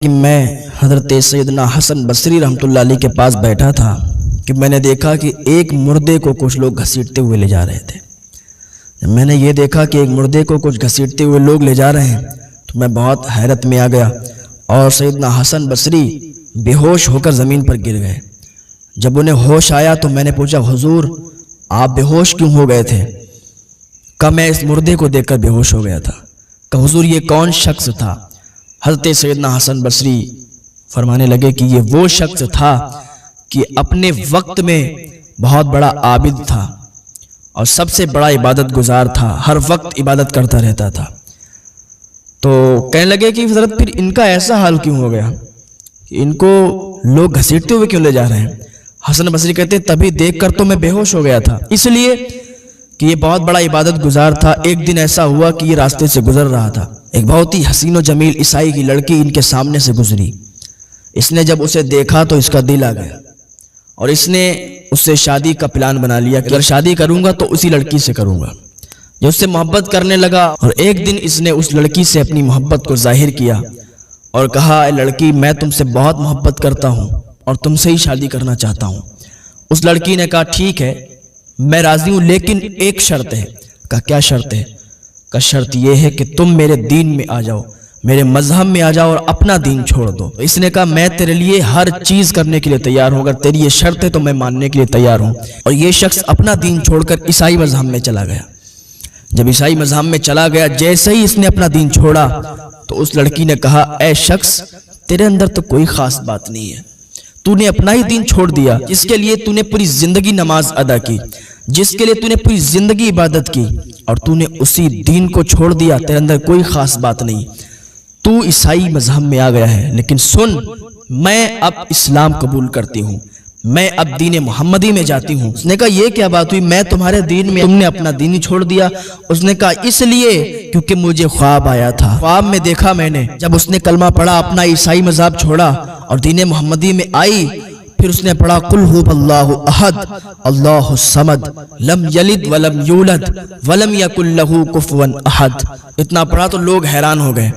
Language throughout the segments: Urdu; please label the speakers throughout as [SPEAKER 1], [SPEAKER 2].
[SPEAKER 1] کہ میں حضرت سیدنا حسن بصری رحمۃ اللہ علیہ کے پاس بیٹھا تھا کہ میں نے دیکھا کہ ایک مردے کو کچھ لوگ گھسیٹتے ہوئے لے جا رہے تھے۔ جب میں نے یہ دیکھا کہ ایک مردے کو کچھ گھسیٹتے ہوئے لوگ لے جا رہے ہیں تو میں بہت حیرت میں آ گیا، اور سیدنا حسن بصری بے ہوش ہو کر زمین پر گر گئے۔ جب انہیں ہوش آیا تو میں نے پوچھا، حضور آپ بے ہوش کیوں ہو گئے تھے؟ کہ میں اس مردے کو دیکھ کر بے ہوش ہو گیا تھا۔ کہ حضور یہ کون شخص تھا؟ حضرت سیدنا حسن بصری فرمانے لگے کہ یہ وہ شخص تھا کہ اپنے وقت میں بہت بڑا عابد تھا اور سب سے بڑا عبادت گزار تھا، ہر وقت عبادت کرتا رہتا تھا۔ تو کہنے لگے کہ حضرت پھر ان کا ایسا حال کیوں ہو گیا کہ ان کو لوگ گھسیٹتے ہوئے کیوں لے جا رہے ہیں؟ حسن بصری کہتے ہیں تبھی دیکھ کر تو میں بے ہوش ہو گیا تھا، اس لیے کہ یہ بہت بڑا عبادت گزار تھا۔ ایک دن ایسا ہوا کہ یہ راستے سے گزر رہا تھا، ایک بہت ہی حسین و جمیل عیسائی کی لڑکی ان کے سامنے سے گزری۔ اس نے جب اسے دیکھا تو اس کا دل آ گیا اور اس نے اس سے شادی کا پلان بنا لیا کہ اگر شادی کروں گا تو اسی لڑکی سے کروں گا۔ جب اس سے محبت کرنے لگا اور ایک دن اس نے اس لڑکی سے اپنی محبت کو ظاہر کیا اور کہا، اے لڑکی میں تم سے بہت محبت کرتا ہوں اور تم سے ہی شادی کرنا چاہتا ہوں۔ اس لڑکی نے کہا ٹھیک ہے میں راضی ہوں، لیکن ایک شرط ہے۔ کہا کیا شرط ہے؟ کہ شرط یہ ہے کہ تم میرے دین میں آ جاؤ، میرے مذہب میں آ جاؤ اور اپنا دین چھوڑ دو۔ اس نے کہا میں تیرے لیے ہر چیز کرنے کے لیے تیار ہوں، اگر تیری یہ شرط ہے تو میں ماننے کے لیے تیار ہوں۔ اور یہ شخص اپنا دین چھوڑ کر عیسائی مذہب میں چلا گیا۔ جب عیسائی مذہب میں چلا گیا، جیسے ہی اس نے اپنا دین چھوڑا تو اس لڑکی نے کہا، اے شخص تیرے اندر تو کوئی خاص بات نہیں ہے، تو نے اپنا ہی دین چھوڑ دیا، جس کے لیے تو نے پوری زندگی نماز ادا کی، جس کے لیے تو نے پوری زندگی عبادت کی، اور تو نے اسی دین کو چھوڑ دیا، تیرے اندر کوئی خاص بات نہیں، تو عیسائی مذہب میں آ گیا ہے۔ لیکن سن، میں اب اسلام قبول کرتی ہوں، میں اب دین محمدی میں جاتی ہوں۔ اس نے کہا یہ کیا بات ہوئی، میں تمہارے دین میں، تم نے اپنا دین ہی چھوڑ دیا؟ اس نے کہا اس لیے کیونکہ مجھے خواب آیا تھا، خواب میں دیکھا میں نے، جب اس نے کلمہ پڑھا، اپنا عیسائی مذہب چھوڑا اور دین محمدی میں آئی، پھر اس نے پڑھا قل هو اللہ احد اللہ الصمد لم یلد ولم یولد ولم یکن له کفوا احد۔ اتنا پڑھا تو لوگ حیران ہو گئے۔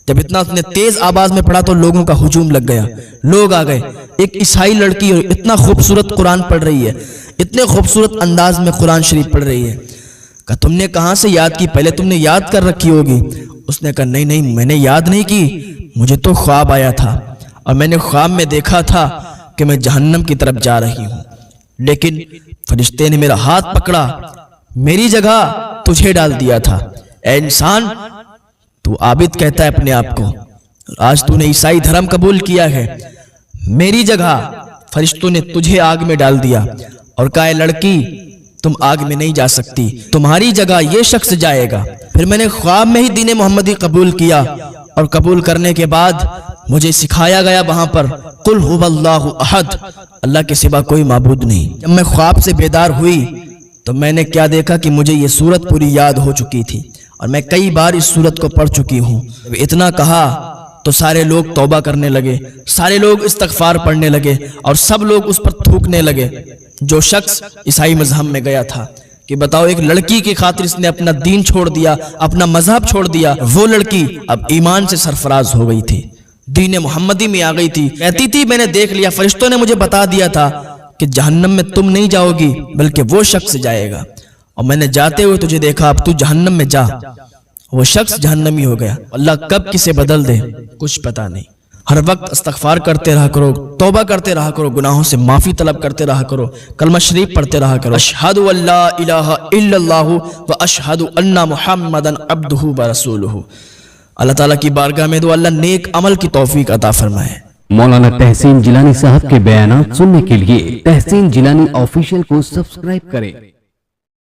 [SPEAKER 1] جب اتنا اس نے تیز آواز میں پڑھا تو لوگوں کا ہجوم لگ گیا، لوگ آ گئے۔ ایک عیسائی لڑکی اور اتنا خوبصورت قرآن پڑھ رہی ہے، اتنے خوبصورت انداز میں قرآن شریف پڑھ رہی ہے۔ کہا تم نے کہاں سے یاد کی؟ پہلے تم نے یاد کر رکھی ہوگی۔ اس نے کہا نہیں میں نے یاد نہیں کی، مجھے تو خواب آیا تھا اور میں نے خواب میں دیکھا تھا کہ میں جہنم کی طرف جا رہی ہوں، لیکن فرشتے نے میرا ہاتھ پکڑا، میری جگہ تجھے ڈال دیا تھا۔ اے انسان تو عابد کہتا ہے اپنے آپ کو، آج تو نے عیسائی دھرم قبول کیا ہے، میری جگہ فرشتوں نے تجھے آگ میں ڈال دیا اور کہا اے لڑکی تم آگ میں نہیں جا سکتی، تمہاری جگہ یہ شخص جائے گا۔ پھر میں نے خواب میں ہی دین محمدی قبول کیا، اور قبول کرنے کے بعد مجھے سکھایا گیا وہاں پر قل هو اللہ احد، اللہ کے سوا کوئی معبود نہیں۔ جب میں خواب سے بیدار ہوئی تو میں نے کیا دیکھا کہ مجھے یہ سورت پوری یاد ہو چکی تھی اور میں کئی بار اس سورت کو پڑھ چکی ہوں۔ جب اتنا کہا تو سارے لوگ توبہ کرنے لگے، سارے لوگ استغفار پڑھنے لگے اور سب لوگ اس پر تھوکنے لگے۔ جو شخص عیسائی مذہب میں گیا تھا کہ بتاؤ ایک لڑکی کی خاطر اس نے اپنا دین چھوڑ دیا، اپنا مذہب چھوڑ دیا، وہ لڑکی اب ایمان سے سرفراز ہو گئی تھی، دین محمدی میں آ گئی تھی۔ کہتی تھی میں نے دیکھ لیا، فرشتوں نے مجھے بتا دیا تھا کہ جہنم میں تم نہیں جاؤ گی بلکہ وہ شخص جائے گا، اور میں نے جاتے ہوئے تجھے دیکھا، اب تو جہنم میں جا۔ وہ شخص جہنمی ہو گیا۔ اللہ کب کسے بدل دے کچھ پتا نہیں۔ ہر وقت استغفار کرتے رہا کرو، توبہ کرتے رہا کرو، گناہوں سے معافی طلب کرتے رہا کرو، کلمہ شریف پڑھتے رہا کرو، اشہد ان لا الہ الا اللہ و اشہد ان محمدا عبدہ و رسولہ۔ اللہ تعالیٰ کی بارگاہ میں دعا اللہ نیک عمل کی توفیق عطا فرمائے۔
[SPEAKER 2] مولانا تحسین جیلانی صاحب کے بیانات سننے کے لیے تحسین جیلانی آفیشیل کو سبسکرائب کریں۔